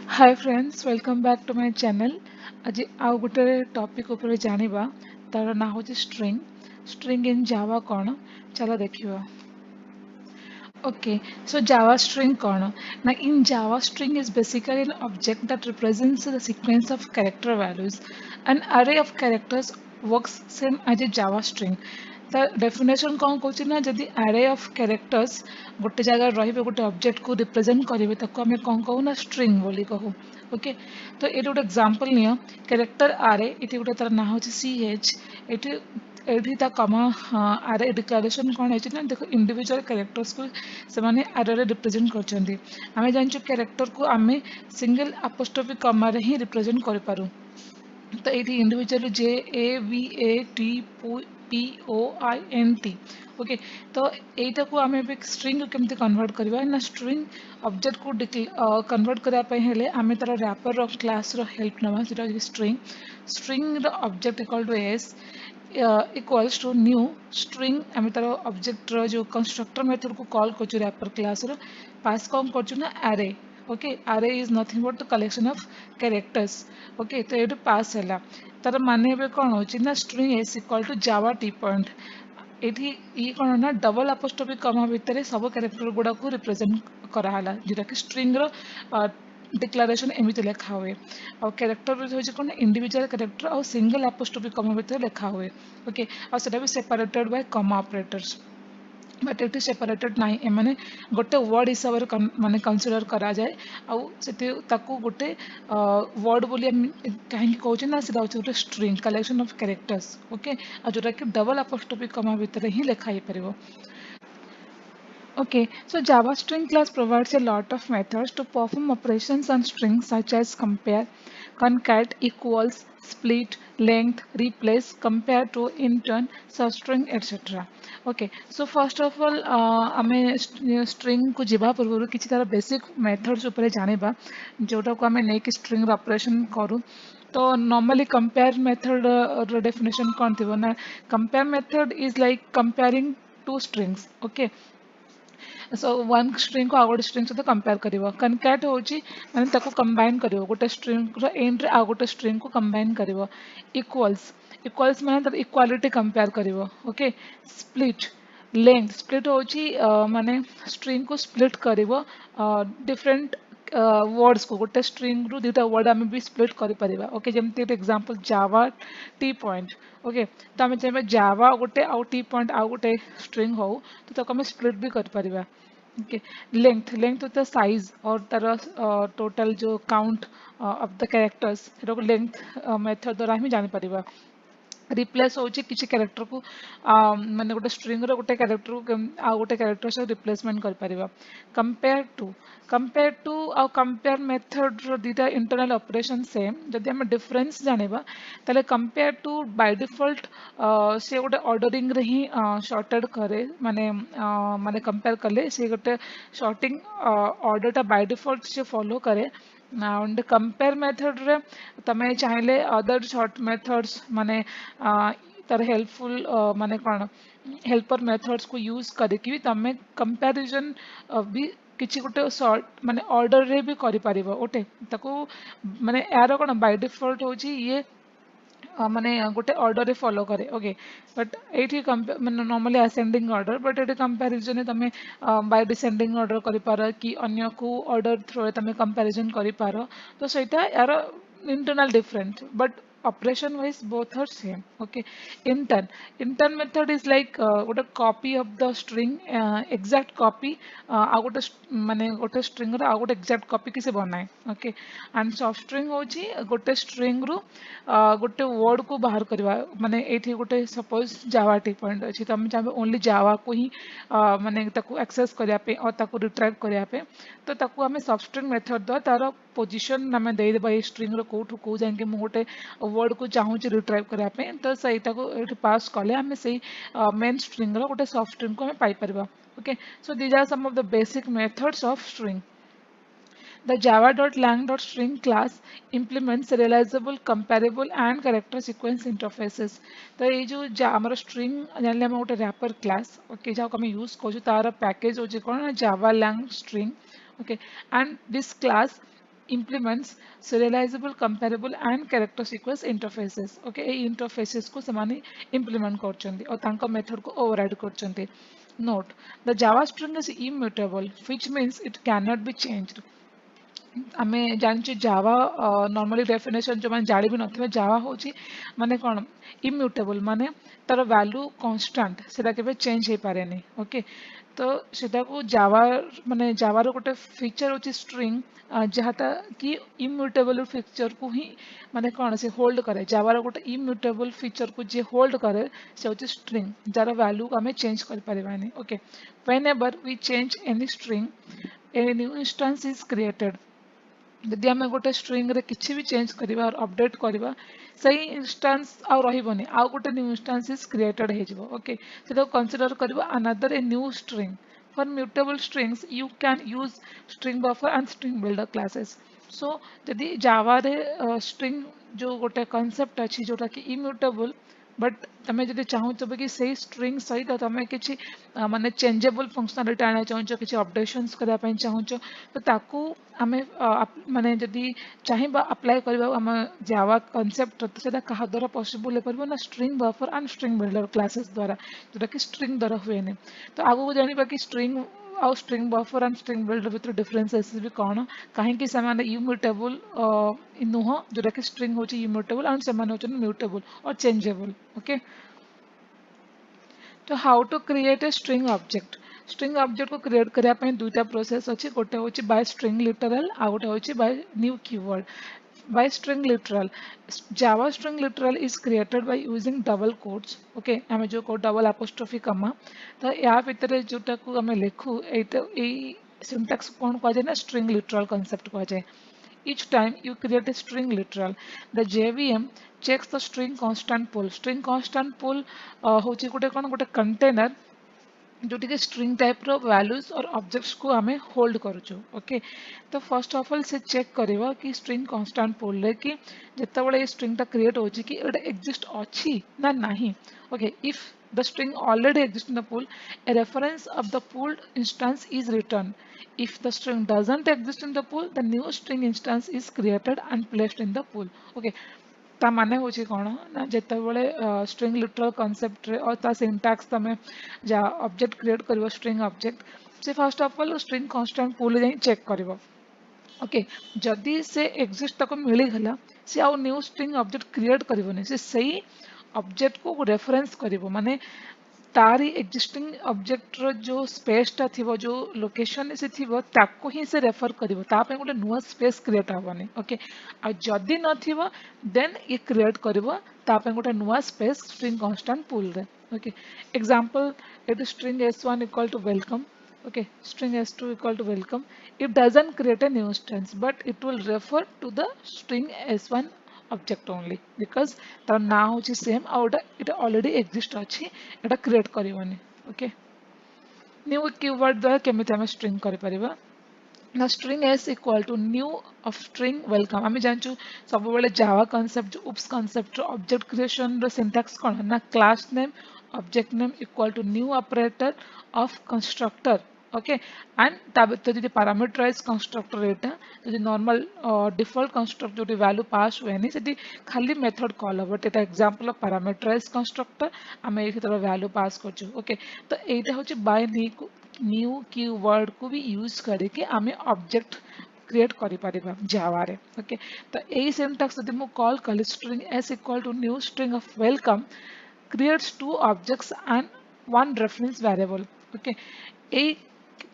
Hi friends, welcome back to my channel. आज आउ गोटे टॉपिक ऊपर जानिबा तार ना होची स्ट्रिंग इन जावा कौन चलो देखिबा. Okay, so Java string कौन ना in Java string is basically an object that represents the sequence of character values. An array of characters works same as a Java string. The definition कौन कहूँ ना जदि array of characters गोटे जगह रहिबे गोटे ऑब्जेक्ट को रिप्रेजेंट करिवे ताको हमें कौन कहू ना स्ट्रिंग बोली कहू. ओके, तो ये गोटे एग्जांपल नियो कैरेक्टर आरे इति गोटे तार ना होची ch एटी एठी ता कमा आरे डिक्लेरेशन कौन है ना देखो इंडिविजुअल कैरेक्टर्स को से माने आरे रे रिप्रेजेंट करछंती. हमें जानछु कैरेक्टर को हमें सिंगल अपोस्ट्रोफी कमा रे ही रिप्रेजेंट कर पारू. तो ये इंडिविजुअल JAVAT POINT. ओके, तो यहीटा को आम स्ट्रिंग केमती कन्वर्ट करवा ना स्ट्रिंग ऑब्जेक्ट को कन्वर्ट करने हेले आम तार रैपर क्लास हेल्प नवा जोटा string string object equal to S equals to new string आम तार ऑब्जेक्ट जो कंस्ट्रक्टर मेथड को कॉल कर रैपर क्लास पास कौन कर array. Okay, array is nothing but the collection of characters. Okay, तो ये पास है तार माने ଏବେ कौन हो ना string s equal to java t point. एठी ये कौन ना डबल अपोस्ट्रोफी कमा भितर सब कैरेक्टर गुड़ा को रिप्रेजेंट कराला जोटा कि स्ट्रिंग रो डिक्लेरेशन एमती लिखा हुए और कैरेक्टर हो कौन इंडिविजुअल कैरेक्टर और सिंगल अपोस्ट्रोफी कमा भितर लिखा हुए. ओके, और सेटा भी सेपरेटेड बाय कमा ऑपरेटर्स. बट ये सेपरेटेड ना एम गोटे वर्ड हिसाब से माने कनसीडर करा जाए आउ ताकू गोटे वर्ड बोली कहीं कौचे ना सीधा गोटे string collection of characters. Okay, आ जोटा कि डबल अपोस्ट्रोफी कमा भितर ही लिखा ही परिबो. Okay, so Java string class provides a lot of methods to perform operations on strings such as compare, concat, equals, split, length, replace, compare to, intern, substring, etc. Okay, so first of all, आमे string को जिबा पूर्व किसी तरह basic methods ऊपर जानेबा जोटा को आमे नेक string operation करू. तो normally compare method definition कौन थी वो ना compare method is like comparing two strings. Okay, so one string को आउ गोटे स्ट्रिंग सहित कंपेयर कर. कनकैट हूँ मैंने ताको कंबाइन कर गोटे स्ट्रिंग एंड रे आउ गोटे स्ट्रिंग को कंबाइन कर. इक्वल्स इक्वल्स मैंने इक्वालिटी कंपेयर कर. ओके, स्प्लिट लेंथ स्प्लिट हूँ माने स्ट्रिंग को स्प्लिट कर डिफरेंट वर्ड्स को गोटे स्ट्रिंग रु दुटा वर्ड आम भी स्प्लिट कर. ओके, जमती एग्जांपल जावा टी पॉइंट. ओके, तो आम चाहिए जावा गोटे आउ टी पॉइंट आउ गोटे स्ट्रिंग हो तो ताको आम स्प्लिट भी कर पारिबा. ओके, लेंथ लेंथ होता है साइज और तार टोटल जो count of the characters length method द्वारा हम जानी परिबा. रिप्लेस होची किसी कैरेक्टर को माने गोटे स्ट्रिंग रो गोटे कैरेक्टर को आ गोटे कैरेक्टर से रिप्लेसमेंट कर परिबा. कंपेयर टू आ कंपेयर मेथड रो दीटा इंटरनल ऑपरेशन सेम जदि हम डिफरेंस जानिबा ताले कंपेयर टू बाय डिफॉल्ट से गोटे ऑर्डरिंग रे ही सॉर्टेड करे माने कंपेयर कले से गोटे सॉर्टिंग ऑर्डर टा बाय डिफॉल्ट से फॉलो करे. एंड कंपेयर मेथड रे तमे चाहिले अदर शॉर्ट मेथड्स माने तार हेल्पफुल माने कौन हेल्पर मेथड्स को यूज करके भी तमे कंपैरिजन भी किसी गोटे सॉर्ट माने ऑर्डर रे भी करि परिबो. ओटे ताको माने यार कौन बाय डिफॉल्ट होची ये माने गोटे ऑर्डर रे फॉलो करे. ओके, बट एठी माने नॉर्मली असेंडिंग ऑर्डर बट एठी कंपैरिजन तमे बाय डिसेंडिंग ऑर्डर करि पारो कि अन्य को ऑर्डर थ्रू तमे कंपैरिजन करि पारो. तो सेटा यार internal different but operation wise both are same. Okay, intern method is like what a copy of the string exact copy आ गोटे माने गोटे string रो आ गोटे exact copy किसे बनाए. ओके, एंड soft string होची गोटे string रो गोटे word को बाहर करवा माने एठी गोटे सपोज जावा टी पॉइंट अछि तो हम चाहे ओनली जावा को ही माने ताको एक्सेस करिया पे और ताको रिट्राइव करिया पे तो ताको हमें soft string मेथड द्वारा तार पोजीशन आम देदेबा ये स्ट्रिंग रो कोठू को जाके मु गोटे वर्ड को चाहूँ रिट्राइव करने तो सहीटा को ये पास कले आम से मेन स्ट्रिंग रो गोटे सॉफ्ट स्ट्रिंग को हमें पाई परिबा. Okay, so these are some of the basic methods of string. The java.lang.string class implements realizable, comparable and character sequence interfaces. तो ये जो हमारा string जान लिया हम गोटे wrapper class. ओके, जहाँ को हम यूज करूँ तार पैकेज हो कौन java lang string. Okay, and this class implements serializable comparable and character sequence interfaces. Okay, A interfaces को ସେମାନେ implement करचंदी और तांका method को override करचंदी. Note: the Java string is immutable, which means it cannot be changed. आमे जानचे जावा normally definition जो माने जानि भी नथिबे जावा होची माने कोन इम्यूटेबल माने तार वैल्यू कांस्टेंट सेटा केबे चेंज हे पारेनी. ओके, तो सेटा को जावा माने जावा रो गोटे फीचर होची स्ट्रिंग जहाता कि इम्यूटेबल फीचर को ही माने कोन से होल्ड करे. जावा रो गोटे इम्यूटेबल फीचर को जे होल्ड करे से होची स्ट्रिंग जार वैल्यू को हमें चेंज कर पारिबानी. Okay, whenever we change any string a new instance is created. जदि आम गोटे स्ट्रिंग रे किसी भी चेंज करवा और अपडेट करवा सही इंस्टांस आउ रहिबोनी आउ गोटे न्यू इंस्टांस इज क्रिएटेड हे जिवो. ओके, सेटा कंसीडर करबा another a new string. For mutable strings you can use string buffer and string builder classes. So जदि जावा रे स्ट्रिंग जो गोटे कांसेप्ट अछि जोटा कि इम्यूटेबल बट तमें जदि चाहूब कि सही स्ट्रिंग सहित तुम कि माने चेंजेबल फंक्शनालिटी आना चाहूँ कि अपडेशंस करने चाहूँ तो ताकू आमे माने जदि चाहिए अप्लाई करबा आम जावा कॉन्सेप्ट तो सेटा कहा द्वारा पॉसिबल हो ना string buffer and string builder classes द्वारा जोटा कि स्ट्रिंग द्वारा हुए. तो आगू जाना कि स्ट्रिंग आउ string buffer and string builder भितर डिफरेंसेस भी कौन कहीं से इम्यूटेबल नुह जोटा कि स्ट्रिंग होची इम्यूटेबल एंड से म्यूटेबल और चेंजेबल. ओके, तो how to create a string object. String object को क्रिएट करने दुईटा प्रोसेस अच्छी. गोटे हूँ बाय स्ट्रिंग लिटरल आ गोटे हूँ by new keyword. By string literal, Java string literal is created by using double quotes. Okay, आमे जो कोड double apostrophe कमा तो या भितर जोटा को आमे लिखु एटा ए सिंटैक्स कोन को जाय ना string literal concept को जाय. Each time you create a string literal, the JVM checks the string constant pool. String constant pool होची गोटे कोन गोटे कंटेनर जोटी के स्ट्रिंग टाइप रो वैल्यूज और ऑब्जेक्ट्स को हमें होल्ड करूछु. ओके, तो फर्स्ट ऑफ ऑल से चेक करबा कि स्ट्रिंग कांस्टेंट पोल रे कि जत्ते बळे स्ट्रिंग ता क्रिएट होची कि एटा एग्जिस्ट अछि ना नाही. Okay, if the string already exists in the pool, a reference of the pooled instance is returned. If the string doesn't exist in the pool, the new string instance is created and placed in the pool. Okay, ता माने होची कोन ना जत्ते बळे string literal concept रे और ता syntax तमे जा ऑब्जेक्ट क्रिएट करबो स्ट्रिंग ऑब्जेक्ट से first of all string constant pool जाई चेक करबो. ओके, जदि से एग्जिस्ट तक मिली गला से आ न्यू स्ट्रिंग ऑब्जेक्ट क्रिएट करबोनी से सही ऑब्जेक्ट को रेफरेंस करबो माने तारी एग्जिस्टिंग ऑब्जेक्ट रो जो स्पेस ता थिबो जो लोकेशन से थिबो ताको ही से रेफर करबो ता पे गोटे नुवा स्पेस क्रिएट हबनी. ओके, आ जदि न थिबो देन ये क्रिएट करबो ता पे गोटे नुवा स्पेस स्ट्रिंग कांस्टेंट पूल रे. Okay, example it string s1 equal to welcome. Okay, string s2 equal to welcome. It doesn't create a new instance but it will refer to the string s1 object only because the now which is same out it already exists अच्छी एटा create करिवनी. Okay, new keyword द्वारा केमिति हम string करि परिबा ना string s equal to new of string welcome. आमे जानचु सब बेले जावा concept उप्स concept object creation रो syntax कोन ना class name object name equal to new operator of constructor. Okay, and ता जो parameterized constructor एटा जो normal default constructor जो value pass हुए नहीं सेठी खाली method call हो but Etah example of parameterized constructor आमे एक तरह value pass करछु. Okay, तो एटा होची by new keyword को भी use करके आमे object क्रिएट करि परिबा जावा रे. ओके, तो एई सिंटैक्स यदि मु कॉल कली string s equal to new string of welcome creates two objects and one reference variable. Okay, a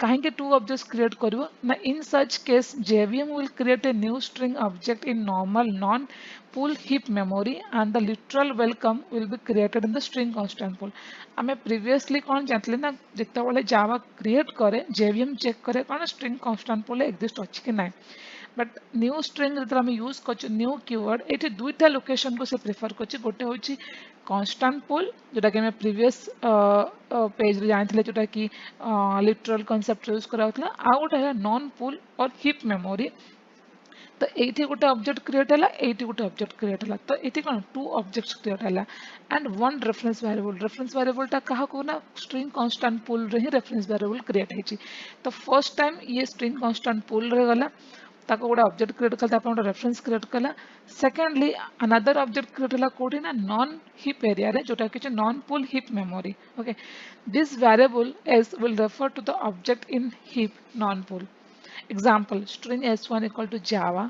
कहीं two objects create करिवो ना in such case JVM will create a new string object in normal non pool heap memory and the literal welcome will be created in the string constant pool. हमें previously कौन जानते ना जितना वाले जावा create करे JVM check करे कौन string constant pool exist अच्छी कि नहीं बट न्यू स्ट्रिंग जो आम यूज कर न्यू कीवर्ड ये दुईटा लोकेशन को से प्रिफर कर गोटे हूँ कांस्टेंट पूल जोटा कि प्रीवियस पेज रे जानते जोटा कि लिटरल कांसेप्ट यूज करा आ गोटे है नॉन पूल और हिप मेमोरी. तो ये गोटे ऑब्जेक्ट क्रिएट है ये गोटे ऑब्जेक्ट क्रिएट है तो ये कौन टू ऑब्जेक्ट्स क्रिएट है एंड वन रेफरेंस वेरिएबल टा कहा को ना स्ट्रिंग कांस्टेंट पूल रे ही रेफरेंस वेरिएबल क्रिएट है. तो फर्स्ट टाइम ये स्ट्रिंग कांस्टेंट पूल रे गला ताको गोटे ऑब्जेक्ट क्रिएट कला गोटे रेफरेंस क्रिएट कला सेकेंडली अनदर ऑब्जेक्ट क्रिएट होला कोठी ना नॉन हीप एरिया रे जोटा कि non pool heap memory okay this variable s will refer to the object in heap non pull example string s1 equal to java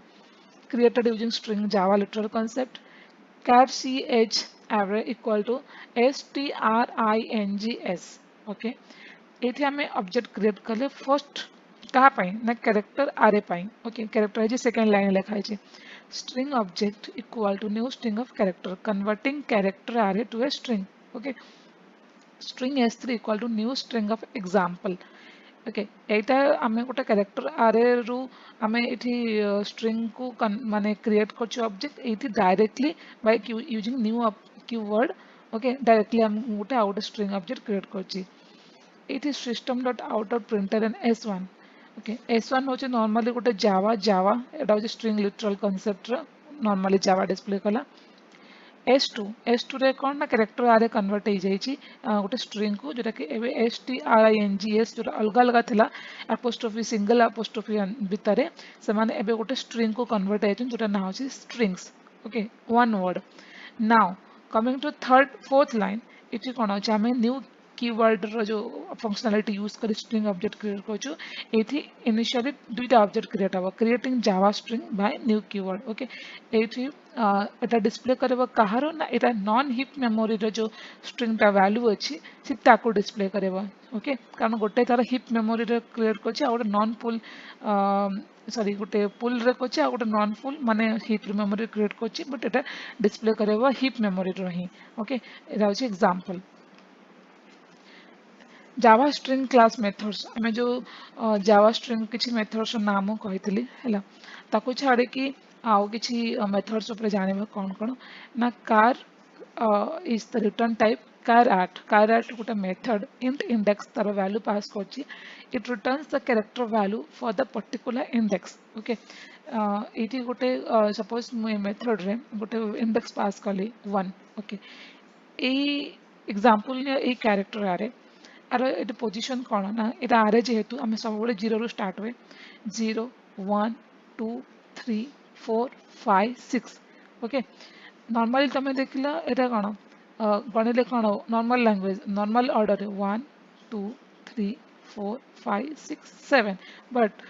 created using string java literal concept char ch array equal to strings okay एठी आमे object create कले first कहा पाई ना character array पाई okay character है second line लिखा है string object equal to new string of character converting character array to a string okay string s3 equal to new string of example okay एटा आमे गोटे कैरेक्टर आरे रु आमे एठी स्ट्रिंग को माने क्रिएट करछ ऑब्जेक्ट एठी directly by using new keyword okay directly हम गोटे आउट स्ट्रिंग ऑब्जेक्ट क्रिएट करछि एठी system dot out dot println s1 okay s1 होचे नॉर्मली गोटे जावा जावा एटा होचे स्ट्रिंग लिटरल कांसेप्ट रो नॉर्मली जावा डिस्प्ले कला S2 S2 रे कौन ना कैरेक्टर आरे कन्वर्ट हो जाइए गोटे स्ट्रिंग को जोटा कि एबे strings जो अलग अलग थिला अपोस्ट्रोफी सिंगल अपोस्ट्रोफी भितर से माने एबे गोटे स्ट्रिंग को कन्वर्ट होइछन जोटा ना होची strings okay one word now coming to third fourth line इठी कोन होची हमें न्यू कीवर्ड रो जो फंक्शनलिटी यूज कर स्ट्रिंग ऑब्जेक्ट क्रिएट करछु एठी इनिशियली दुईटा ऑब्जेक्ट क्रिएट हबो creating Java string by new keyword okay एठी एटा डिस्प्ले करबो कहारो ना एटा नॉन हीप मेमोरी रो जो स्ट्रिंग ता वैल्यू अछि से ताको डिस्प्ले करबो ओके कारण गोटे तार हीप मेमोरी रो क्रिएट करछि और नॉन पुल सॉरी गोटे पुल रे करछि और गोटे नॉन पुल माने हीप मेमोरी क्रिएट करछि बट एटा डिस्प्ले करबो हीप मेमोरी रो ही ओके एटा होछि एग्जांपल जावा स्ट्रिंग क्लास मेथड्स आम जो जावा स्ट्रिंग किसी मेथड्स नाम कही है ताको छाड़ी कि आउ किसी मेथड्स ऊपर जानिबा कौन कौन ना char is the return type char at गोटे मेथड इंट इंडेक्स तार वैल्यू पास करछि it returns the character value for the particular index okay इटी गोटे सपोज मु मेथड रे गोटे इंडेक्स पास कली 1 okay a example a character array are ये पोजिशन कौन ना ये आरे जेहेतु आम सब जीरो रु स्टार्ट हुए 0 1 2 3 4 5 6 ओके नॉर्मली तुम देख यहाँ कौन गणिले कौन normal language normal order 1 2 3 4 5 6 7 but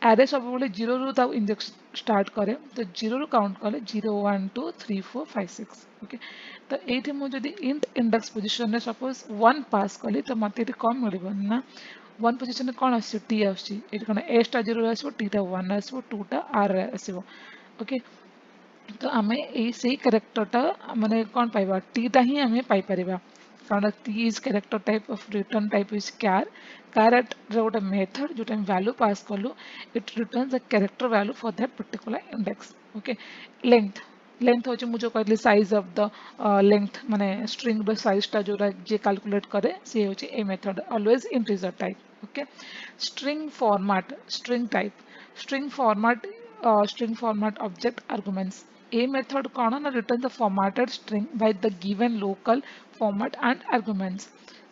आरे सब जीरो रु इंडेक्स स्टार्ट करे तो जीरो रु काउंट कले 0 1 2 3 4 5 6 ओके तो ये मुझे इंट इंडेक्स पोजिशन में सपोज 1 पास कली तो मत ये कम मिल ना 1 पोजिशन कौन आस टी आसी कौन एटा 0 आसो टीटा 1 आसो 2टा आर आसो ओके तो आम यही कैरेक्टरटा माने कौन पाइबा टीटा ही आम पाइपर कारण T is character type of return type is car at गोटे मेथड जो वैल्यू पास कलु it return the character value for that particular index okay length length होचे मुझे कहली साइज ऑफ द लेंथ माने string the size टा जोरा जे calculate करे से होचे a method always integer type okay string type string format object arguments a method कौन ना return the formatted string by the given local format and arguments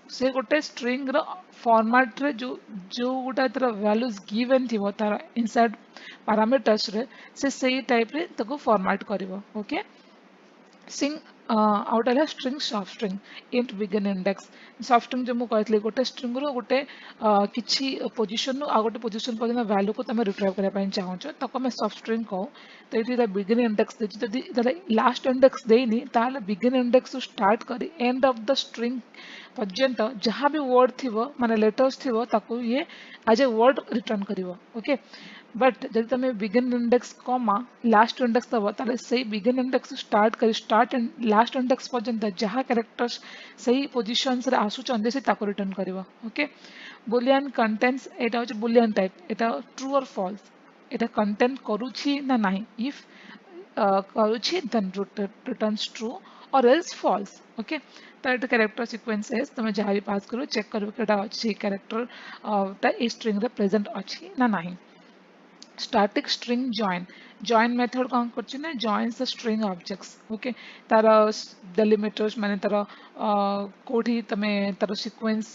से गोटे string रो format रे जो गोटा तर values given थी वो तार inside parameters रे से सही type रे तको format करिवो ओके सिंग आउट है string soft string int begin index soft string जो मु कहली गोटे स्ट्रिंग रो गोटे किछि पोजीशन नु आ गोटे पोजीशन पर्यंत वैल्यू को तमे रिट्राइव करबा पई चाहछो तको हम सॉफ्ट स्ट्रिंग कहू तो ये बिगिन इंडेक्स दे जदि लास्ट इंडेक्स देनी ताले बिगिन इंडेक्स स्टार्ट करी एंड ऑफ द स्ट्रिंग पर्यंत जहाँ भी वर्ड थिवो माने लेटर्स थिवो ताको ये एज ए वर्ड रिटर्न करिवो ओके बट जब तुम begin index comma last index दब ताले सही begin index start and last index पर्यंत जहाँ कैरेक्टर्स सही पोजिशंस रे आसुचंदे से ताको रिटर्न करिवो ओके बुलियन कंटेंट्स एटा होचे बुलियन टाइप एटा ट्रू और फॉल्स एटा कंटेंट करूछि ना नाही इफ करूछि then returns true or else false okay तो ये कैरेक्टर सीक्वेंस है तुम जहाँ भी पास करो चेक करो कि कैरेक्टर ता स्ट्रिंग रे प्रेजेंट अछि ना नाही static string join method कौन करछि ना joins the string objects okay तार delimiter माने तार कोठी तमे तार sequence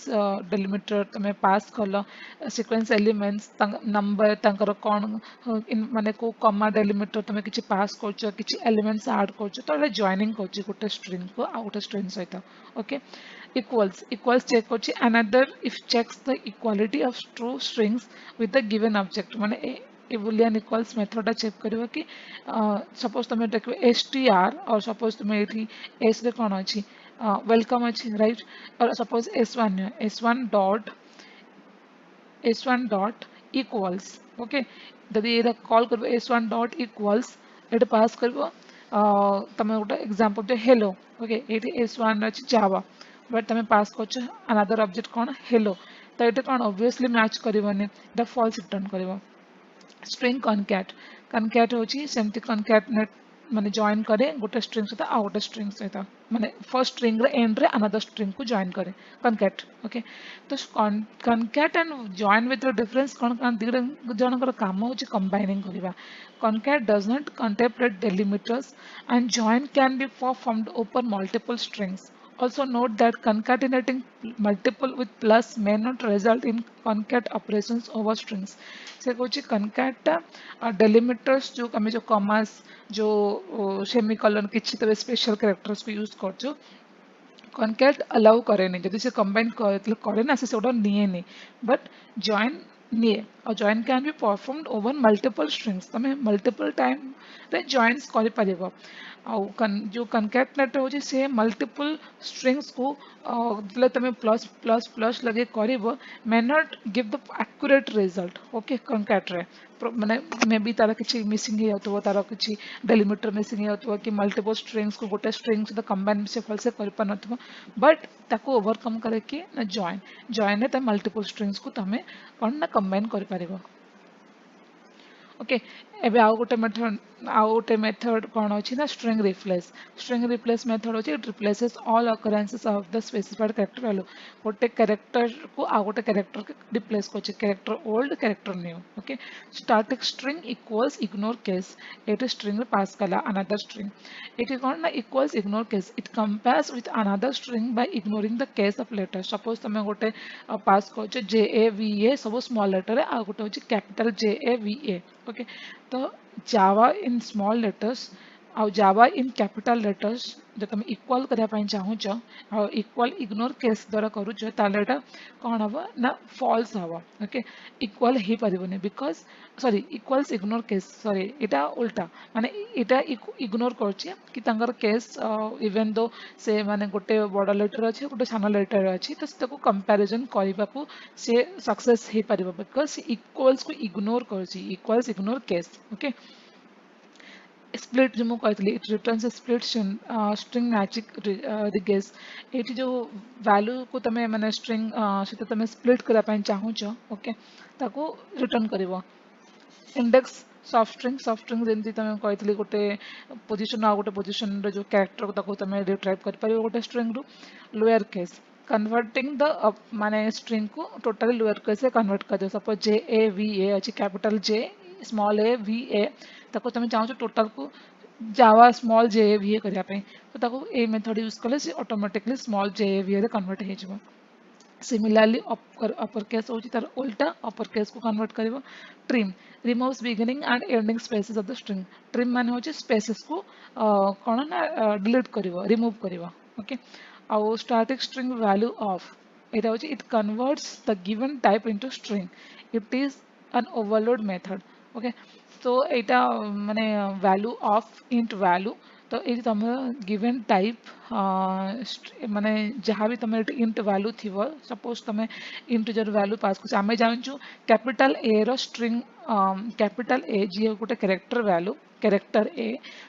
delimiter तमे pass कलो sequence elements number तांकर कौन माने को comma delimiter तमे किछि pass करछ किछि elements add करछ तो joining करछि गोटे string को आ गोटे string सहित okay equals check करछि another if checks the equality of true strings with the given object माने ये boolean equals method टा चेक करिवो कि सपोज तुम देखो str और सपोज तुम एठी s रे कोन अछि वेलकम अछि राइट और suppose s1 dot equals okay यदि ये कॉल करबो s1 डॉट इक्वल्स एटा पास करबो तमे गोटे एग्जांपल दे हेलो ओके एठी s1 अछि जावा बट तमे पास करछ अनदर ऑब्जेक्ट कोन हेलो तो एटा कोन ऑब्वियसली मैच करबोनी एटा फॉल्स रिटर्न करबो string concat होची सेमती concatenate माने join करे गोटे string सहित आ गोटे string सहित माने first string रे end रे another string को join करे concat okay तो concat and join with the difference कोन कोन दिगरे जनकर काम होची combining करिवा concat does not contemplate delimiters and join can be performed over multiple strings. Also note that concatenating multiple with plus may not result in concat operations over strings. से Cauchy concat delimiters जो कमे जो commas जो semicolon किछि तबे special characters को use करछो concat allow करेनी जदि से combine करे ना से सोडा निये नहीं but join निये और join can be performed over multiple strings तमे multiple time रे joins करे परिबो ଆଉ जो concatenate होची से multiple strings को जले तमे plus plus plus लगे करिवो may not give the accurate result okay concat रे माने मे बी तारा किछि मिसिंग हे होतबो तारा किछि डेलिमिटर मिसिंग हे होतबो कि मल्टीपल स्ट्रिंग्स को गोटे स्ट्रिंग से कंबाइन से फल से कर पानथबो बट ताको ओवरकम करे कि ना जॉइन ने त मल्टीपल स्ट्रिंग्स को तमे कोन ना कंबाइन कर पारिबो ओके एबे आउ गोटे मेथड कोन अछि ना स्ट्रिंग रिप्लेस मेथड अछि it replaces all occurrences of the specified character value गोटे कैरेक्टर को आ गोटे कैरेक्टर के रिप्लेस करछि character old character new okay static string equals ignore case एट स्ट्रिंग में पास कला अनदर स्ट्रिंग इट इज ना equals ignore case it compares with another string by ignoring the case of letter suppose तमे गोटे पास करछ JAVA सब small letter है आ गोटे होछि कैपिटल JAVA ओके तो जावा इन स्मॉल लेटर्स आउ जावा इन कैपिटल लेटर्स जो तुम इक्वल करया पई चाहूच आ इक्वल इग्नोर केस द्वारा करूच ताले एटा कोन हबो ना फॉल्स हबो ओके इक्वल हे परिबोनी because sorry equals ignore case sorry एटा उल्टा माने एटा इग्नोर करछि कि तांगर केस इवन दो से माने गोटे बड़ लेटर अछि गोटे सानो लेटर अछि तो से को कंपैरिजन करबा को से सक्सेस हे परिबो बिकॉज इक्वल्स को इग्नोर करछि equals ignore case okay split जो मुझे कहती it returns split string matching regex ये जो वैल्यू को तमें माने स्ट्रिंग से तमें स्प्लिट करने पाई चाहूच ओके ताको रिटर्न करिवो इंडेक्स सॉफ्ट स्ट्रिंग जेमती तमें कहती गोटे पोजीशन आ गोटे पोजीशन रे जो कैरेक्टर को ताको तमें रिट्राइव कर परिवो गोटे स्ट्रिंग रु लोअर केस कन्वर्टिंग द माने स्ट्रिंग को टोटली लोअर केस से कन्वर्ट कर दो सपोज JAVA अच्छी capital J small a VA ताको तमें चाहो टोटल को जावा स्मॉल JAVA करिया पे तो ताको ए मेथड यूज कले से ऑटोमेटिकली स्मॉल JAVA रे कन्वर्ट हे जबो सिमिलरली अपर केस होची तार उल्टा अपर केस को कन्वर्ट करिवो trim removes beginning end ending spaces of the string trim माने होची स्पेसेस को कोन ना डिलीट करिवो रिमूव करिवो ओके आउ static string value of it it converts the given type into string it is an overload method okay so এটা মানে value of int value तो ये तुम गिवन टाइप माने जहाँ भी तुम इंट वैल्यू थी सपोज तुम इंटीजर वैल्यू पास कर आम जानूँ कैपिटल ए रो स्ट्रिंग कैपिटल ए जी गोटे कैरेक्टर वैल्यू कैरेक्टर ए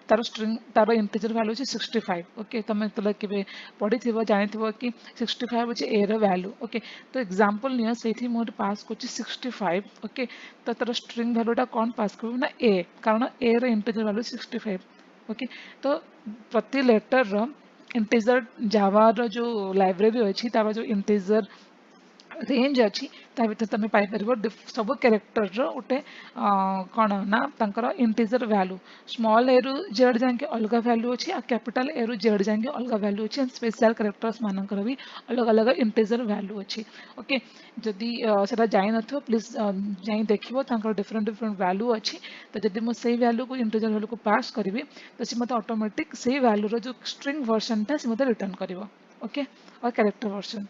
तार स्ट्रिंग तार इंटीजर वैल्यू 65 ओके तुम तो के पढ़ी थी जानी कि 65 अच्छे ए रो वैल्यू ओके तो एग्जांपल नियो से मोर पास कर 65 ओके तो तार स्ट्रिंग वैल्यूटा कौन पास कर ना ए कारण ए रो इंटीजर वैल्यू 65 ओके तो प्रति लेटर इंटीजर जावा रो जो लाइब्रेरी अच्छी तार जो इंटीजर रेंज अच्छी ता भीतर तुम पाइपर सब क्यारेक्टर गोटे कौन ना तांकर इंटीजर वैल्यू स्मॉल ए रु जेड जाके अलग वैल्यू अच्छी आ कैपिटल ए रु जेड जाके अलग वैल्यू अच्छी स्पेशल क्यारेक्टर्स मानकर भी अलग अलग इंटीजर वैल्यू अच्छी ओके जदि से जाइन न प्लीज जाई देखिए डिफरेंट डिफरेंट वैल्यू अच्छी तो जब मुझे वैल्यू को इंटीजर वैल्यू को पास करी तो सी मत ऑटोमेटिक से वैल्यू जो स्ट्रिंग वर्जन टा मत रिटर्न कर ओके और कैरेक्टर वर्जन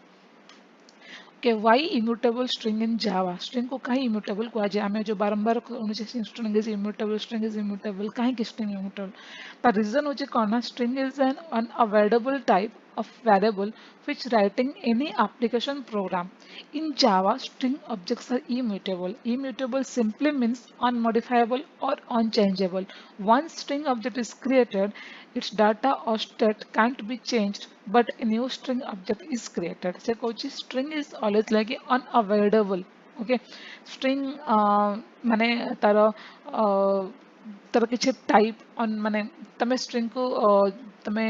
के why immutable string in Java string को कहीं इम्यूटेबल कह जाए आम जो बारंबार string is immutable string is immutable कहीं स्ट्रिंग इम्यूटेबल ता रीजन हूँ कौन ना string is an unavoidable type of variable which writing any application program. In Java, string objects are immutable. Immutable simply means unmodifiable or unchangeable. Once string object is created, its data or state can't be changed, but a new string object is created. So, coach, string is always like unavoidable. Okay, string माने तारो तार किसी type माने तमे string को तमे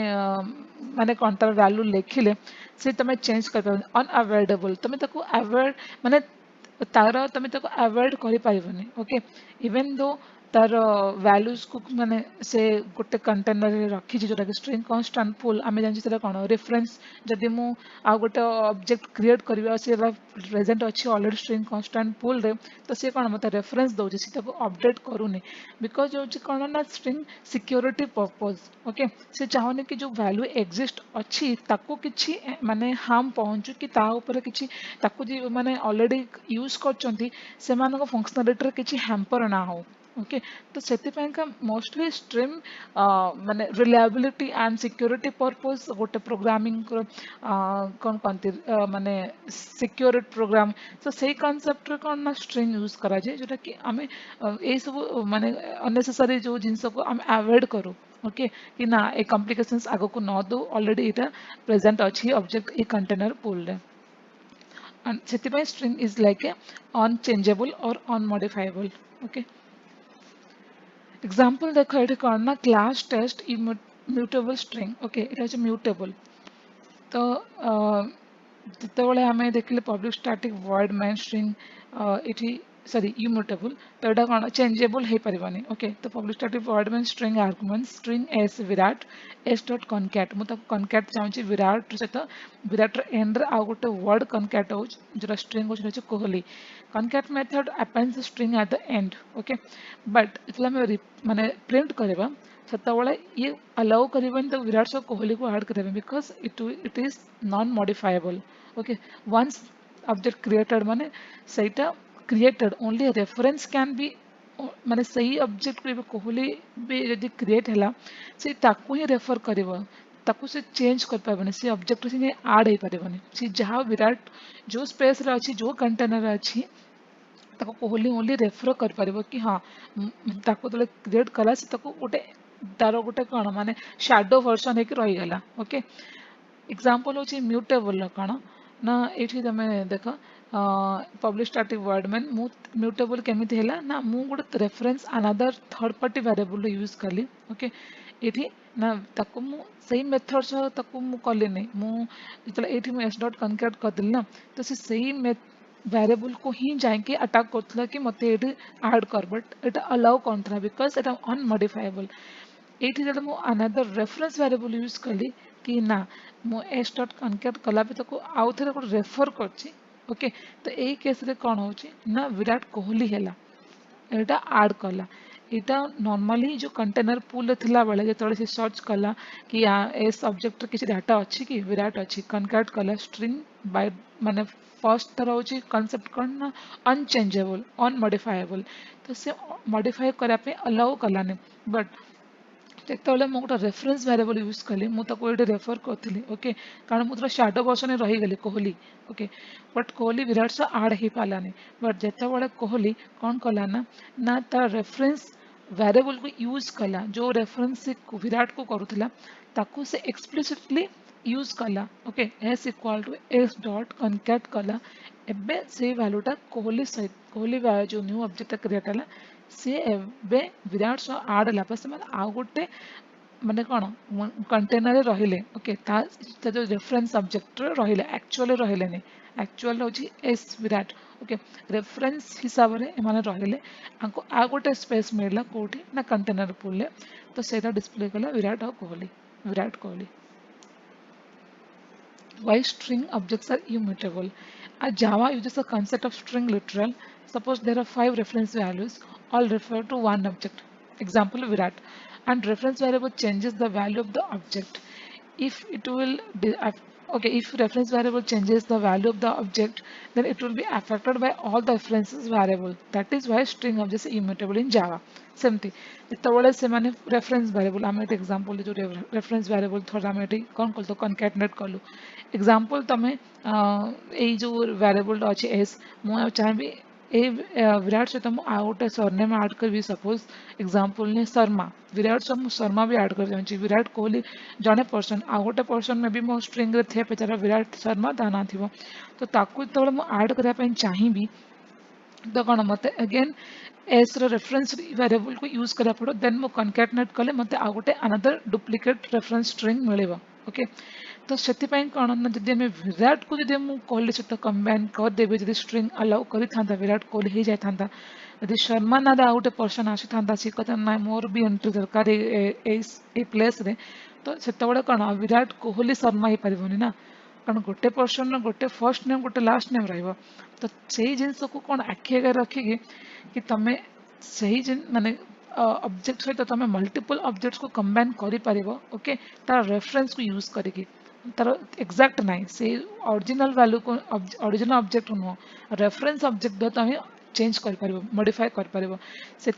माने कौन तार वैल्यू लिखिले से तमे चेंज कर अनअवॉइडेबल तमे ताको अवॉइड माने तार तमे ताको अवॉइड करि पाइबनी ओके इवन दो तार वैल्यूज को माने से गोटे कंटेनर रे रखी जोटा कि स्ट्रिंग कांस्टेंट पुल आमे जानि सेटा कोन रेफरेंस जदि मु आ गोटे ऑब्जेक्ट क्रिएट करबा से प्रेजेंट अछि ऑलरेडी स्ट्रिंग कांस्टेंट पुल रे तो से कोन मते रेफरेंस दउछि से ताको अपडेट करूनी बिकॉज जो कोन ना स्ट्रिंग सिक्योरिटी पर्पस ओके से चाहने कि जो वैल्यू एग्जिस्ट अच्छी ताको किछि माने हार्म पहुंचु कि ता ऊपर किछि ताको जे माने ऑलरेडी यूज करचंती से मानको फंक्शनलिटी रे किछि हैम्पर ना हो ओके तो से मोस्टली स्ट्रीम माने रिलायबिलिटी एंड सिक्योरिटी पर्पस गोटे प्रोग्रामिंग कौन कहते माने सिक्योर प्रोग्राम तो से कॉन्सेप्ट रे कौन ना स्ट्रिंग यूज करा जाए जोटा कि आम ये सब माने अननेसेसरी जो जिनस को आम अवॉइड करूँ ओके कि ना ए कॉम्प्लिकेशंस आगो को न दो ऑलरेडी इटा प्रेजेंट अच्छी ऑब्जेक्ट ए कंटेनर पुल रे and ସେଥିପାଇଁ string is like a unchangeable or unmodifiable okay example देखो ये कौन ना class test immutable string okay it is mutable तो ଯେତେବେଳେ ଆମେ ଦେଖିଲେ public static void main string ଏଠି ସରି immutable ତ ଏଇଟା କ'ଣ ଚେଞ୍ଜେବଲ୍ ହେଇପାରିବନି ଓକେ ତ public static void main string argument string s ବିରାଟ s ଡଟ୍ concat ମୁଁ ତାକୁ concat ଚାହୁଁଛି ବିରାଟ ସହିତ ବିରାଟର ଏଣ୍ଡରେ ଆଉ ଗୋଟେ word concat ହେଉଛି ଯେଉଁଟା string ହେଉଛି ହେଉଛି Kohli concat method appends the string at the end okay but ଯେତେବେଳେ ଆମେ ମାନେ ପ୍ରିଣ୍ଟ କରିବା ସେତେବେଳେ ये अलाउ करें तो विराट सह कोहली को ऐड करें because it is non modifiable okay once object created माने सहीटा created only reference can be माने सही ऑब्जेक्ट को कोहली भी यदि क्रिएट है से ताकू ही रेफर करिवो ताकू से चेंज कर पाबनी से ऑब्जेक्ट से ऐड हो पारबनी से जहाँ विराट जो स्पेस रे अच्छी जो कंटेनर अच्छी ताको कोहली ओनली रेफर कर पारिबो कि हाँ ताको तले क्रिएट कला से ताको गोटे तार गोटे कौन माने शैडो वर्जन है रहीगला ओके एग्जांपल होची म्यूटेबल कौन ना ये तुम देख पब्लिक स्टैटिक वर्ड में म्यूटेबल केमिति हैला ना मु गोटे reference another third party variable use कली ओके ये ना ताको मु सही मेथड सह ताको मु कली नहीं मु जतले एठी मु s डॉट कनकैट कर दिल ना तो से सही वेरिएबल को ही जाके अटैक करथला कि मते ये ऐड कर बट ये अलाउ करथला बिकॉज एटा अनमॉडिफाएबल ये जब मुझे अनदर रेफरेंस वेरिएबल यूज कली कि ना मु s डॉट कनकैट कला भी ताको आउ थे गोटे रेफर करची ओके तो यही केस रे कौन होची ना विराट कोहली हैला एटा ऐड कला यहाँ नॉर्मली जो कंटेनर पुल थिला बेले जो से सर्च कला कि एस ऑब्जेक्ट किसी डाटा अच्छी कि विराट अच्छी कनकैट कला स्ट्रिंग बाय माने फर्स्ट तरह हूँ कॉन्सेप्ट कौन ना अनचेंजेबल अनमॉडिफाएबल तो से मॉडिफाई करने अलाउ कलानी बट ଯେତେବେଳେ ମୁଁ ଗୋଟେ ରେଫରେନ୍ସ ଭେରିଏବଲ୍ ୟୁଜ୍ କଲି ମୁଁ ତାକୁ ଏଇଠି ରେଫର କରିଥିଲି ଓକେ କାରଣ ମୁଁ ତାର ସାଡୋ ବର୍ସନରେ ରହିଗଲି କୋହଲି ଓକେ ବଟ୍ କୋହଲି ବିରାଟ ସହ ଆଡ୍ ହେଇପାରିଲାନି ବଟ୍ ଯେତେବେଳେ କୋହଲି କ'ଣ କଲା ନା ନା ତାର ରେଫରେନ୍ସ ଭେରିଏବଲ୍କୁ ୟୁଜ୍ कला जो रेफरेंस से विराट को करूला ताकू से एक्सप्लिसिटली यूज कला okay S equal to S dot concat कला एबे से वैल्यूटा कोहली सहित कोहली जो न्यू ऑब्जेक्ट क्रिएट है सी एबे विराट सह आड है आउ गोटे माने कौन कंटेनर रहिले ओके जो रेफरेंस ऑब्जेक्ट रहिले एक्चुअली रहिले नहीं एक्चुअल होची एस विराट ओके रेफरेंस हिसाब रे एमाने रहिले आंको आ गोटे स्पेस मिलला कोठी ना कंटेनर पुले तो सेटा डिस्प्ले कला Virat Kohli why string objects are immutable. Java uses the concept of string literal. Suppose there are 5 reference values, all refer to one object. Example Virat. And reference variable changes the value of the object. If it will okay, if reference variable changes the value of the object, then it will be affected by all the references variable. That is why string objects are immutable in Java. ସେମିତି ଯେତେବେଳେ ସେମାନେ reference ଭ୍ୟାରିଏବଲ୍ ଆମେ ଏଠି example ଯେଉଁ reference ଭ୍ୟାରିଏବଲ୍ ଥରେ ଆମେ ଏଠି କ'ଣ କଲୁ ତ କନକାଟନେଟ୍ କଲୁ ଏକ୍ଜାମ୍ପଲ୍ ତମେ ଏଇ ଯେଉଁ ଭ୍ୟାରିଏବଲ୍ଟା ଅଛି ଏସ୍ ମୁଁ ଆଉ ଚାହିଁବି ଏଇ ବିରାଟ ସହିତ ମୁଁ ଆଉ ଗୋଟେ ସରନେମ୍ ଆଡ୍ କରିବି ସପୋଜ ଏକ୍ଜାମ୍ପଲ୍ ନେ ଶର୍ମା ବିରାଟ ସହ ମୁଁ ଶର୍ମା ବି ଆଡ୍ କରି ଚାହୁଁଛି ବିରାଟ କୋହଲି ଜଣେ ପର୍ସନ୍ ଆଉ ଗୋଟେ ପର୍ସନ୍ ମେ ବି ମୋ ଷ୍ଟ୍ରିଙ୍ଗରେ ଥିବେ ତାର ବିରାଟ ଶର୍ମା ତା ନାଁ ଥିବ ତ ତାକୁ ଯେତେବେଳେ ମୁଁ ଆଡ୍ କରିବା ପାଇଁ ଚାହିଁବି ତ କ'ଣ ମୋତେ ଅଗେନ୍ एस रेफरेंस वेरिएबल को यूज करा पड़ो देन मो कनकैटनेट कले मते आ गोटे अनदर डुप्लिकेट रेफरेंस स्ट्रिंग मिलेबो ओके तो सेति पई कोन ना जदि हम विराट को जदि हम कोहली सहित कंबाइन कर देबे जदि स्ट्रिंग अलाउ करि थांता विराट कोहली ही जाय थांता जदि शर्मा ना आ गोटे पर्सन आसी थांता सी कथा ना मोर भी एंट्री दरकार ए प्लेस रे तो सेते बडे कोन विराट कोहली शर्मा ही परिबोनी ना कारण गोटे पर्सन गोटे फर्स्ट नेम गोटे लास्ट नेम रहिबो तो सेही जिंस को कोन आखि आगे रखिकी कि तमें सही माने ऑब्जेक्ट सहित तुम मल्टीपल ऑब्जेक्ट्स को कंबाइन कर ओके तार रेफरेंस को यूज करिकी तार एग्जैक्ट नहीं से ओरिजिनल वैल्यू को ओरिजिनल ऑब्जेक्ट नुह रेफरेंस ऑब्जेक्ट द्वारा तुम चेंज कर मॉडिफाई कर से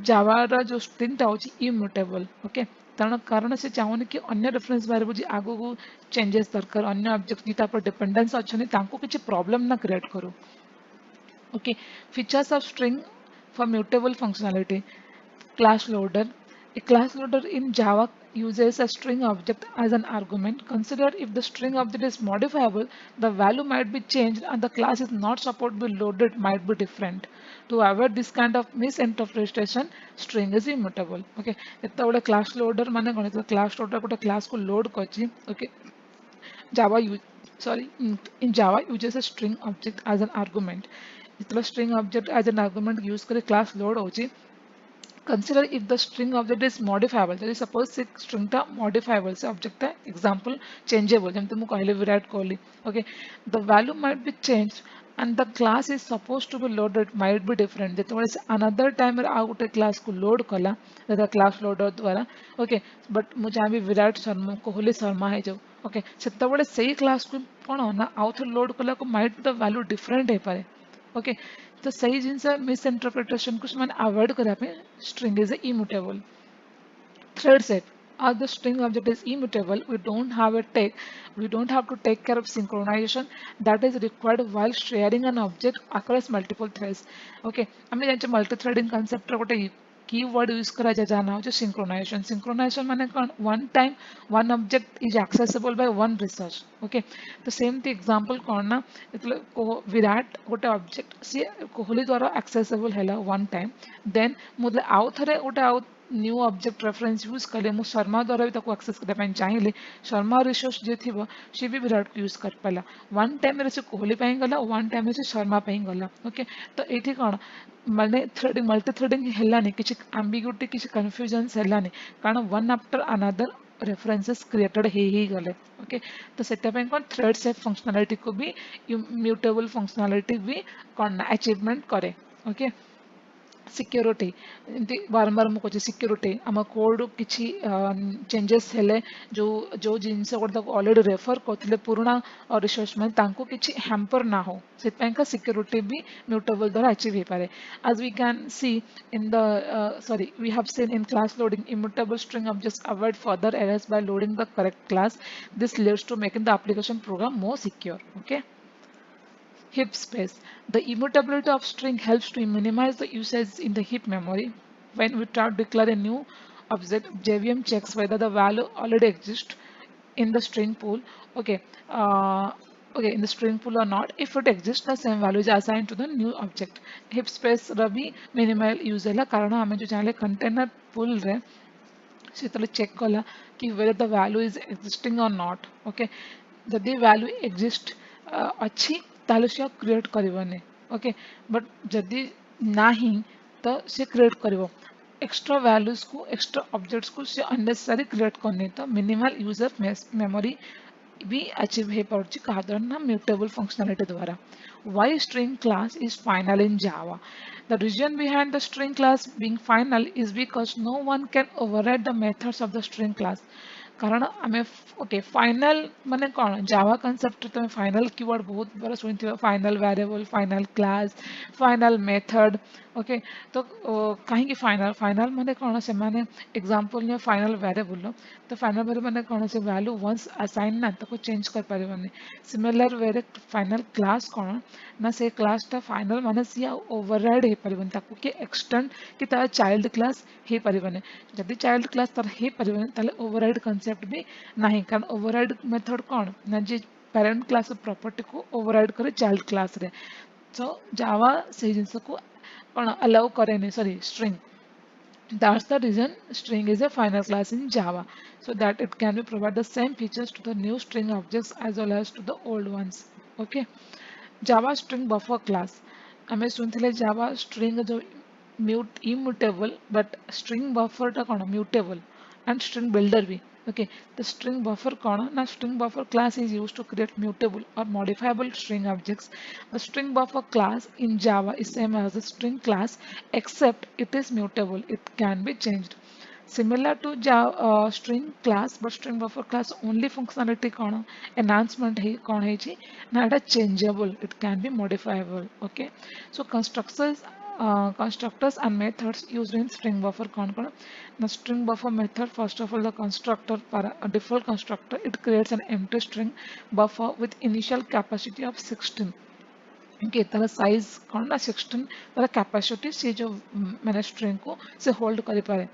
जावार जो स्ट्रिंगटा होची इम्यूटेबल ओके कारण से चाहूनी कि अन्य रेफरेंस वेरिएबल जी आगो को चेंजेस दरकार अन्य ऑब्जेक्ट जी तापर डिपेंडेंस अच्छे तांको किसी प्रॉब्लम ना क्रिएट करू okay features of string for mutable functionality class loader a class loader in java uses a string object as an argument consider if the string object is modifiable the value might be changed and the class is not supposed to be loaded might be different to avoid this kind of misinterpretation string is immutable okay ଯେତେବେଳେ class loader ମାନେ କଣ class loader ଗୋଟେ class को load କରିଛି okay Java use sorry in Java uses a string object as an argument. जितने string object as an argument use करे class load होची consider if the string object is modifiable जैसे suppose से string टा modifiable से object है example changeable जैसे मैं कहले Virat Kohli okay the value might be changed and the class is supposed to be loaded might be different ଯେତେବେଳେ another time ଆଉ ଗୋଟେ class को load कला the class loader द्वारा okay but ମୁଁ ଚାହିଁବି विराट शर्मा कोहली शर्मा है जो okay ସେତେବେଳେ ସେଇ class को कौन ना आउ थे load कला को might the value different है पारे okay तो सही जिनसे मिसइंटरप्रिटेशन कुछ मैंने अवॉइड करा पे string is immutable thread set as the string object is immutable we don't have to take care of synchronization that is required while sharing an object across multiple threads okay हमने जानते multi threading concept रे गोटे keyword use करा जाना हो synchronisation माने कौन one time one object is accessible by one resource okay तो सेम थी एग्जांपल कौन ना विराट गोटे ऑब्जेक्ट सी कोहली द्वारा एक्सेसिबल है वन टाइम देन मुझे आउ थे गोटे आउ न्यू ऑब्जेक्ट रेफरेंस यूज कले मु शर्मा द्वारा भी एक्सेस करने चाहिए शर्मा रिसोर्स जे थी सी भी विराट को यूज कर पाला वन टाइम से कोहली गला वन टाइम से शर्मा गला ओके तो ये कौन माने थ्रेडिंग मल्टी थ्रेडिंग हेलानी किसी एम्बिग्यूटी किसी कन्फ्यूजन्स हेलानी कारण one after another references created he गले ओके तो सेटापे कौन थ्रेड सेफ फंक्शनलिटी को भी म्यूटेबल फंक्शनलिटी भी कौन अचीवमेंट करे ओके सिक्योरिटी एमती बारंबार मुझे कहूँ सिक्योरिटी आम कोड किसी चेंजेस हेले जो जो जिनस गोटे अलरेडी रेफर करते पुराणा रिसोर्स में किसी हैम्पर ना हो से सिक्योरिटी भी म्यूटेबल द्वारा अचीव हो पाए as we can see in the sorry we have seen in class loading immutable string objects avoid further errors by loading the correct class this leads to making the application program more secure okay Heap space. The immutability of string helps to minimize the usage in the heap memory. When we try to declare a new object, JVM checks whether the value already exists in the string pool. Okay, okay, in the string pool or not. If it exists, the same value is assigned to the new object. Heap space Ravi minimal use है ला कारण हमें जो चाहे container pool रे से check कला कि whether the value is existing or not. Okay जदि value exist अच्छी ताले से क्रिएट करबने ओके बट जदि नाही तो से क्रिएट करिवो एक्स्ट्रा वैल्यूज को एक्स्ट्रा ऑब्जेक्ट्स को से अननेसेसरी क्रिएट करने तो मिनिमल यूजर मेमोरी भी अचीव हो पार्ची कहा ना म्यूटेबल फंक्शनलिटी द्वारा why string class is final in Java. The reason behind the string class being final is because no one can override the methods of the string class. कारण आम okay final माने कौन जावा concept तुम final keyword बहुत बार शुणी final variable final class final method okay तो कहीं final final माने कौन से माने एग्जांपल ने फाइनल वेरिएबल तो फाइनल वेरिएबल माने कौन से वैल्यू वंस असाइन ना तो चेंज कर पारिबनी सिमिलर वेरे फाइनल क्लास कौन ना से क्लास टा फाइनल माने सिया ओवरराइड हे पारिबनी ताकू के एक्सटेंड कि ता चाइल्ड क्लास हे पारिबनी जदि चाइल्ड क्लास तार हे पारिबनी ताले ओवरराइड कॉन्सेप्ट भी नहीं कारण ओवरराइड मेथड कौन ना जे पेरेंट क्लास प्रॉपर्टी को ओवरराइड करे चाइल्ड क्लास रे सो जावा से जिनस को कौन अलाउ करे नहीं sorry string that's the reason string is a final class in Java so that it can be provide the same features to the new string objects as well as to the old ones. Okay. Java string buffer class. हमें सुनते Java string जो immutable but string buffer टा कौन mutable and string builder भी. Okay, the string buffer कौन ना string buffer class is used to create mutable or modifiable string objects. The string buffer class in Java is same as the string class except it is mutable. It can be changed. Similar to Java string class, but string buffer class only functionality कौन enhancement है कौन है जी ना it changeable. It can be modifiable. Okay, so constructors and methods used in string buffer कौन the string buffer method first of all the constructor para default constructor it creates an empty string buffer with initial capacity of 16 okay तार size कौन ना 16 तार capacity से जो मैंने string को से होल्ड कर पारे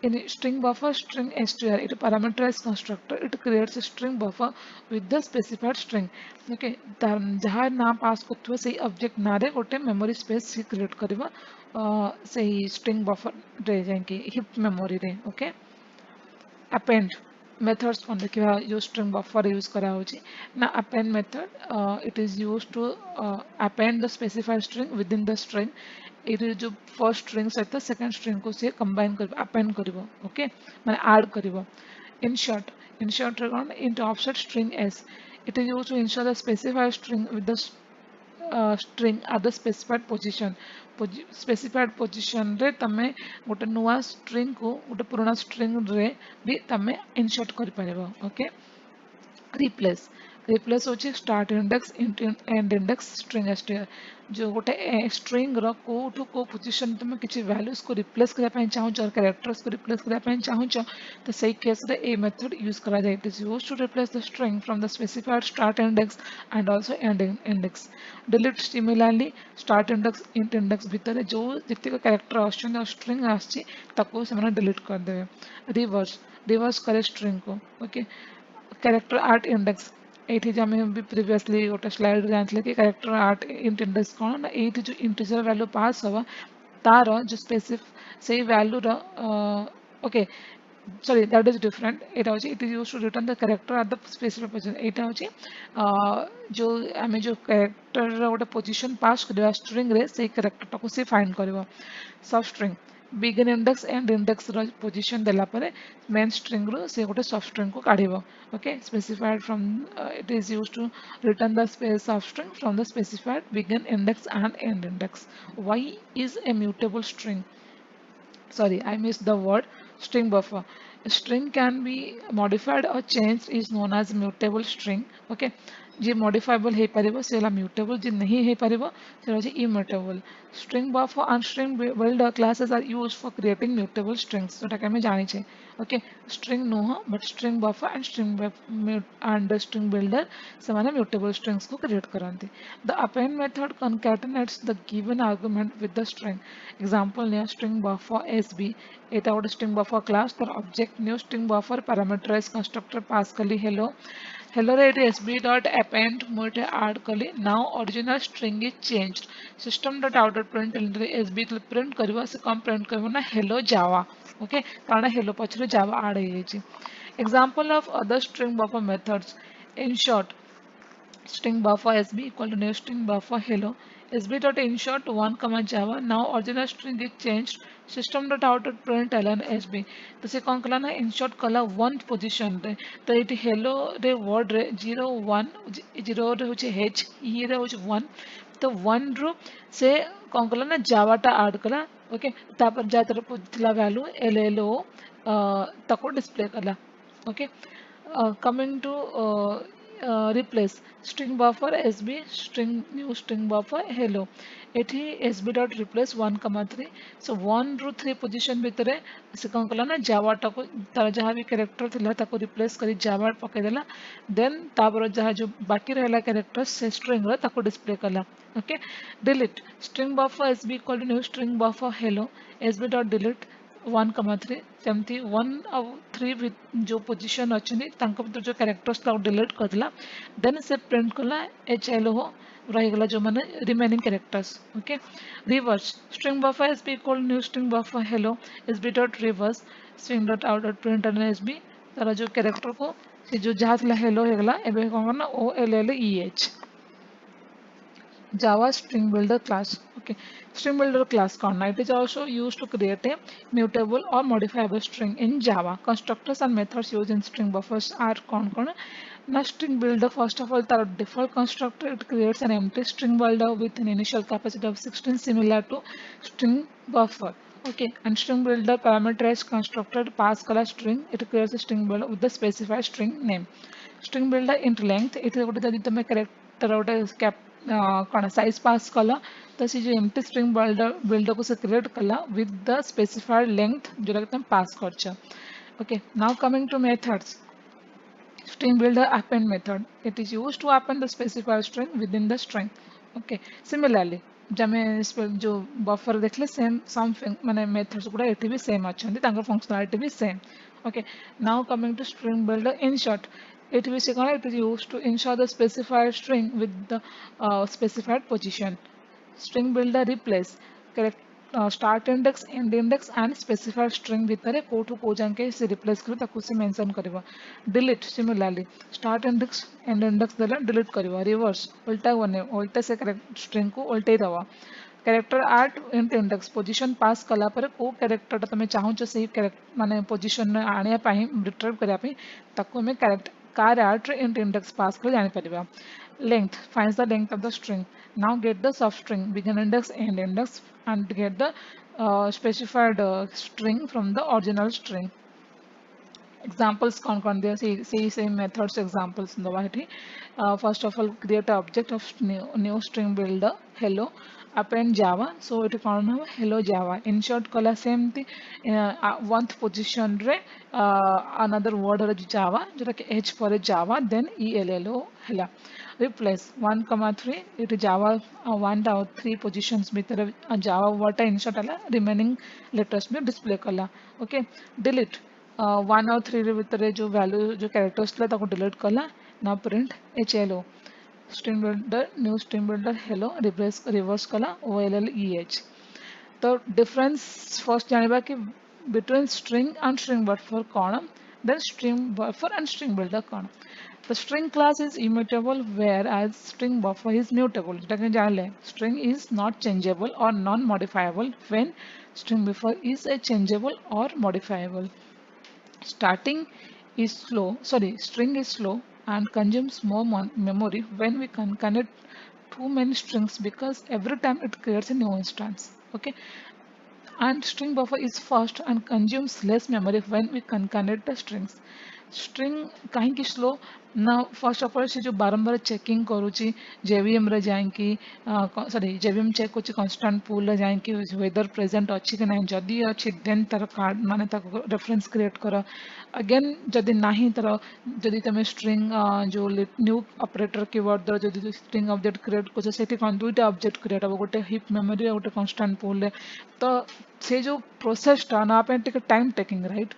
in string buffer string str it parameterized constructor it creates a string buffer with the specified string okay जहाँ ना पास करथुवा से ऑब्जेक्ट ना रे गोटे मेमोरी स्पेस से क्रिएट करबा से string buffer रे जाके हीप मेमोरी रे okay append methods on the use string buffer use kara hoji na append method it is used to append the specified string within the string it is जो first string सहित second string को से combine कर append करिवो okay माने add करिवो insert रे कौन into offset string s it is used to ensure the specified string with the string at the specified position specified position रे तमे गोटे नुआ string को गोटे पुराना string रे भी तमे insert कर पारेबो ओके रिप्लेस होची start index and index string str जो गोटे स्ट्रिंग रो कोठो को पोजीशन तुम किछि वैल्यूज को रिप्लेस करिया पय चाहू छ कैरेक्टर्स को रिप्लेस करिया पय चाहू छ तो सही केस रे ए मेथड यूज करा जाय it is used to replace the string from the specified start index and also end index delete similarly start index int index भीतर जो जति को कैरेक्टर आछन स्ट्रिंग आछि ताको से माने डिलीट कर देबे रिवर्स करे स्ट्रिंग को ओके कैरेक्टर आर्ट इंडेक्स एठी जे हमें भी प्रीवियसली गोटे स्लाइड जानले कि कैरेक्टर आर्ट इंट इंडेक्स कोन ना एठी जो इंटीजर वैल्यू पास हवा तार जो स्पेसिफिक से वैल्यू रो okay sorry that is different it also it is used to return the character at the specific position এটা হচ্ছে जो আমি जो character ଗୋଟେ position pass କରିବା string ରେ ସେଇ character ଟାକୁ ସେ find କରିବ substring begin index and index ର position ଦେଲା ପରେ main string ରୁ ସେ ଗୋଟେ substring को କାଢିବ okay specified from it is used to return the space substring from the specified begin index and end index why is a mutable string sorry I missed the word string buffer a string can be modified or changed is known as mutable string okay J modifiable hey परिबो Sela mutable जे नहीं हे परिबो सेला जे immutable string buffer and string builder classes are used for creating mutable strings so टाके में जानी छे okay string no but string buffer and and the string builder समाने mutable strings को create करंती the append method concatenates the given argument with the string example ने string buffer sb एटा गोटे string buffer class तर object new string buffer parameterized constructor pass कली hello hello रे it sb dot append मुझे add कली now original string is changed system dot out dot print रे sb print करवा से कम print करवा ना hello java okay कारण hello पछरे java add है जी example of other string buffer methods in short string buffer sb equal to new string buffer hello sb dot insert 1 comma java now original string is changed system dot out dot print ln sb तो से कौन कला ना insert कला one position रे तो ये hello रे word रे 0 1 0 रे होचे h e रे होचे 1 तो 1 रो से कौन कला ना java टा add कला ओके तापर जा तरफ थिला value llo तको display कला okay coming to replace string buffer sb string new string buffer hello एठी sb dot replace 1 comma 3 so 1 ରୁ 3 position भितरे से कौन कला ना java टाको तार जहाँ भी character थिला ताको replace करी java पके देला then तापर जहाँ जो बाकी रहला character से string रे ताको display कला okay delete string buffer sb equal to new string buffer hello sb dot delete 1 comma 3 सेमती 1 ଆଉ 3 जो पोजीशन अच्छी तांको भीतर जो कैरेक्टर्स ताको डिलीट करला देन से प्रिंट कला hlo रहीगला जो माने remaining characters okay reverse string buffer SB equal new string buffer hello SB dot reverse string dot out dot print SB तार जो कैरेक्टर को से जो जहाँ थिला हेलो हेगला एबे कोन करना o l l e h Java String Builder class. Okay, String Builder class corner. It is also used to create a mutable or modifiable string in Java. Constructors and methods used in string buffers are con. Now, String Builder first of all, the default constructor it creates an empty string builder with an initial capacity of 16, similar to string buffer. Okay, and string builder parameterized constructor pass color string. It creates a string builder with the specified string name. String builder int length. It is what is the character cap कौन size पास कला तो सी जो empty string builder को से create कला with the specified length जो तुम पास करछ okay now coming two methods string builder append method it is used to append the specified string within the string okay similarly जमे जो बफर देखले same सम माने मेथड्स गुडा एठी भी सेम अछंती तांकर फंक्शनालिटी भी same okay now coming to string builder insert it will say it is used to insert the specified string with the specified position string builder replace correct start index end index and specified string भितर कोठू को जाके से replace करो ताकू से mention करबा delete similarly start index end index देला delete करबा reverse उल्टा बने उल्टे से करेक्ट स्ट्रिंग को उल्टे दवा character at int index position pass कला पर को कैरेक्टर तमे चाहू छ सही कैरेक्टर माने पोजीशन आनिया पाई रिट्रीव करिया पाई ताकू में character char at int index pass कर जानि परिबा length finds the length of the string now get the substring begin index end index and get the specified string from the original string examples कौन दिया see same methods examples in the white first of all create an object of new string builder hello append java so it कौन हम hello java insert कला same थी one position रे another word है java जोटा कि h पर java then ello हला replace 1 comma 3 it java 1 out 3 positions भीतर java word insert हला remaining letters में display कला okay delete 1 और 3 भितर जो वैल्यू जो कैरेक्टर्स था ताको डिलीट कला ना print hlo string builder new string builder hello reverse कला olleh तो डिफरेंस फर्स्ट जानबा कि between string and string buffer कौन then string buffer and string builder कौन the string class is immutable whereas string buffer is mutable जैसे जान ले string is not changeable or non-modifiable when string buffer is a changeable or modifiable starting is slow string is slow and consumes more memory when we can connect too many strings because every time it creates a new instance okay and string buffer is fast and consumes less memory when we concatenate the strings string कहीं slow ना first of all से जो बारंबार checking करूँची JVM रे जाएंगी JVM check कुछ constant pool रे जाएंगी whether present अच्छी कि नहीं जदी अच्छी then तार card माने ताको reference create करा again जदी नहीं तार जदी तमे string जो new operator keyword दर जदी string object create कुछ से टी कौन दुईटा object create अब गोटे heap memory गोटे constant pool रे तो से जो प्रोसेस टा ना पे टिके टाइम टेकिंग राइट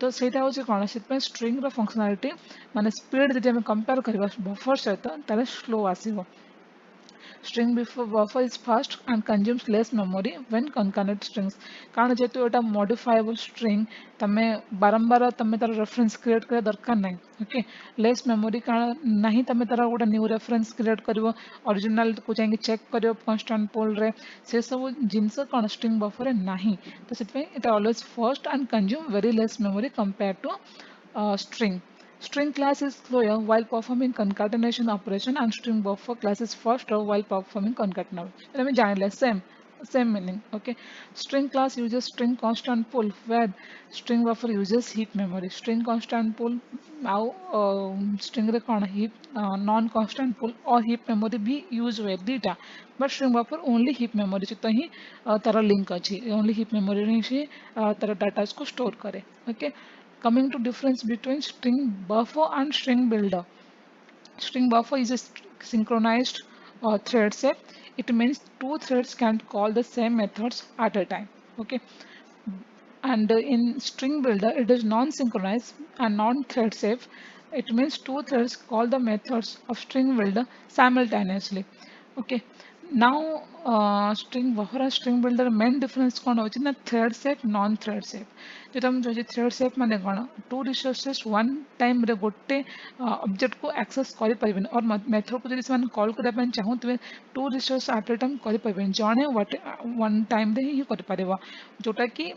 तो ସେଇଟା ହେଉଛି କ'ଣ ସେଥିପାଇଁ ଷ୍ଟ୍ରିଙ୍ଗର ଫଙ୍କସନାଲିଟି ମାନେ ସ୍ପିଡ୍ ଯଦି ଆମେ କମ୍ପେୟାର କରିବା ବଫର ସହିତ ତାହେଲେ ସ୍ଲୋ ଆସିବ। String before buffer is fast and consumes less memory when concatenate strings कारण जेहेतु एटा modifiable string तमे बारंबार तमे तार reference create करे दरकार नहीं ओके लेस मेमोरी कारण नहीं तमे तार गोटे न्यू reference create करिवो original को जाएंगे चेक करिवो constant pole रे से सब जिनस कौन string buffer नहीं तो ସେଥିପାଇଁ it always first and consume very less memory compared to string. String class is slower while performing concatenation operation and string buffer class is faster while performing concatenation. Let me join same meaning. Okay. String class uses string constant pull where string buffer uses heap memory. String constant pull now string रे कौन heap non constant pull और heap memory भी use हुए दीटा but string buffer only heap memory चित्त ही तारा link अच्छी only heap memory नहीं she Tara data को store करे. Okay. Coming to difference between string buffer and string builder. String buffer is a synchronized thread set. It means two threads can call the same methods at a time. Okay, and in string builder it is non-synchronized and non-thread safe. It means two threads call the methods of string builder simultaneously. Okay, now string buffer and string builder main difference कौन होची ना thread safe non-thread safe जो तुम जो thread safe माने कौन two resources one time रे गोटे object को access करी परिबेन और method को जदि से कॉल करबा ପାଇଁ चाहूतबे two resource at a time करी परिबेन जणे one time रे ही करी परिबा जोटा कि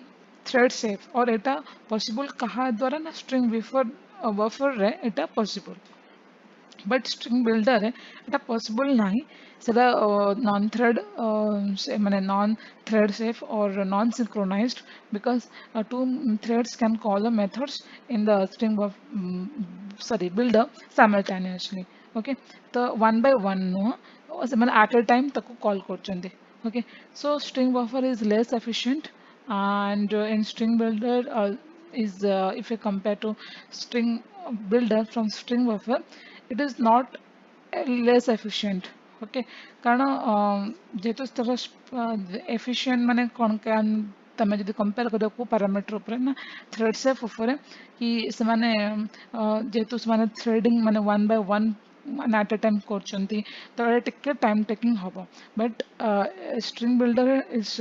thread safe और एटा possible कहा द्वारा ना string buffer रे एटा possible बट स्ट्रिंग बिल्डर है এটা पॉसिबल नहीं सेटा नॉन थ्रेड माने नॉन थ्रेड सेफ और non synchronized because two threads can call the methods in the string of sorry builder simultaneously okay तो one by one नो ସେମାନେ at a time ताको call करचंदी okay so string buffer is less efficient and in string builder is if you compare to string builder from string buffer it is not less efficient okay कारण जेहेतु तार efficient माने कौन क्या तमें जब compare करो को पैरामीटर ऊपर ना थ्रेड सेफ ऊपर कि से माने जेहेतु से माने थ्रेडिंग माने one by one ମାନେ at a time କରୁଛନ୍ତି ତ ଏଟା ଟିକେ time taking ହବ but string builder is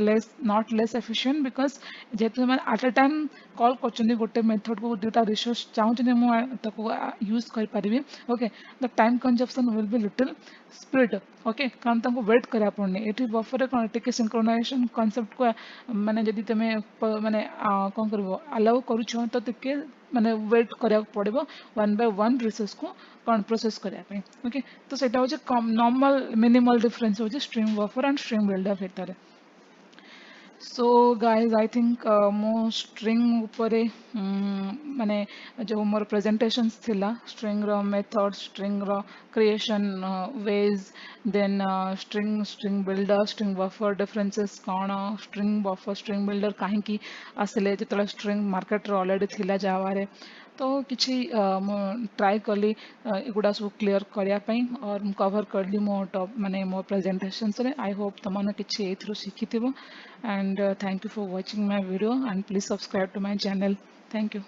less not less efficient because ଯେହେତୁ ସେମାନେ at a time କଲ୍ କରୁଛନ୍ତି ଗୋଟେ method କୁ ଦୁଇଟା resource ଚାହୁଁଛନ୍ତି ମୁଁ ତାକୁ use କରିପାରିବି okay the time consumption will be little speed okay କାରଣ ତାଙ୍କୁ wait କରିବାକୁ ପଡୁନି ଏଠି buffer ରେ କ'ଣ ଟିକେ synchronization concept କୁ ମାନେ ଯଦି ତମେ ମାନେ କ'ଣ କରିବ allow କରୁଛ ତ ଟିକେ ମାନେ wait କରିବାକୁ ପଡିବ one by one resource को कौन प्रोसेस करने पे ओके तो सेटा होचे नॉर्मल मिनिमल डिफरेंस होचे string buffer and string builder भितर सो गाइज आई थिंक मो स्ट्रिंग ऊपर माने जो मोर प्रेजेंटेशंस थिला स्ट्रिंग रो मेथड स्ट्रिंग रो creation ways then string builder string buffer differences कौन स्ट्रिंग बफर स्ट्रिंग बिल्डर कहीं की आसले जो स्ट्रिंग मार्केट रो ऑलरेडी थिला जावारे तो किसी ट्राई कली एगुड़ा सब क्लीयर करने और कवर करली मो टॉप माने मो प्रेजेंटेशन रे आई होप तुमने किसी एथरू शिखि and thank you for watching my video and please subscribe to my channel thank you